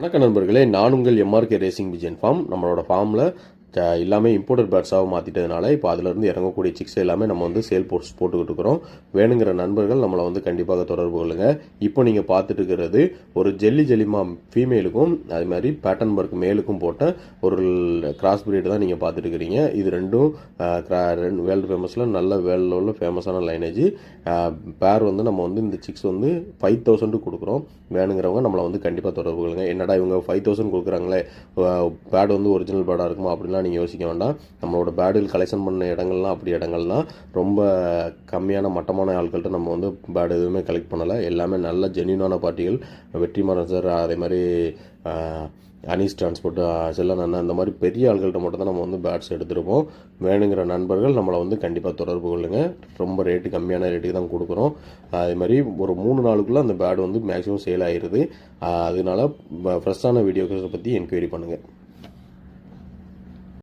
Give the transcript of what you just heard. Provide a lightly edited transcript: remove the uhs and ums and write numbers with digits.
வணக்கம் நண்பர்களே, நான் உங்கள் எம்ஆர்கே ரேசிங் பிஜன் ஃபார்ம். நம்மளோட ஃபார்மில் எல்லாமே இம்போர்ட்டட் பேர்ட்ஸாக மாற்றிட்டதுனால இப்போ அதிலிருந்து இறங்கக்கூடிய சிக்ஸ் எல்லாமே நம்ம வந்து சேல் போஸ்ட் போட்டுக்கிட்டு இருக்கிறோம். வேணுங்கிற நண்பர்கள் நம்மளை வந்து கண்டிப்பாக தொடர்பு கொள்ளுங்க. இப்போ நீங்கள் பார்த்துட்டு இருக்கிறது ஒரு ஜெல்லிமா ஃபீமேலுக்கும் அது மாதிரி பேட்டன் பர்க் மேலுக்கும் போட்ட ஒரு கிராஸ் பிரீடு தான் நீங்கள் பார்த்துட்டு இருக்கிறீங்க. இது ரெண்டும் வேர்ல்டு ஃபேமஸில் நல்ல வேர்ல்டில் உள்ள ஃபேமஸான லைனேஜ் பேர் வந்து நம்ம வந்து இந்த சிக்ஸ் வந்து 5000 கொடுக்குறோம். வேணுங்கிறவங்க நம்மளை வந்து கண்டிப்பாக தொடர்பு கொள்ளுங்க. என்னடா இவங்க 5000 கொடுக்குறாங்களே, பேட் வந்து ஒரிஜினல் பேடாக இருக்குமா அப்படின்லாம் நீங்கள் யோசிக்க வேண்டாம். நம்மளோட பேடில் கலெக்ஷன் பண்ண இடங்கள்லாம் அப்படி இடங்கள்லாம் ரொம்ப கம்மியான மட்டமான ஆட்கள்கிட்ட நம்ம வந்து பேட் எதுவுமே கலெக்ட் பண்ணலை. எல்லாமே நல்ல ஜென்யூனான பார்ட்டிகள், வெற்றிமாறன் சார், அதே மாதிரி அனீஸ் டிரான்ஸ்போர்ட், செல்லன் அண்ணா, இந்த மாதிரி பெரிய ஆள்கள்கிட்ட மட்டும் தான் நம்ம வந்து பேட்ஸ் எடுத்துருப்போம். வேணுங்கிற நண்பர்கள் நம்மளை வந்து கண்டிப்பாக தொடர்பு கொள்ளுங்கள். ரொம்ப ரேட்டு கம்மியான ரேட்டுக்கு தான் கொடுக்குறோம். அதே மாதிரி ஒரு 3 நாளுக்குள்ளே அந்த பேட் வந்து மேக்ஸிமம் சேல் ஆகிடுது. அதனால ஃப்ரெஷ்ஷான வீடியோஸை பற்றி என்கொயரி பண்ணுங்கள்.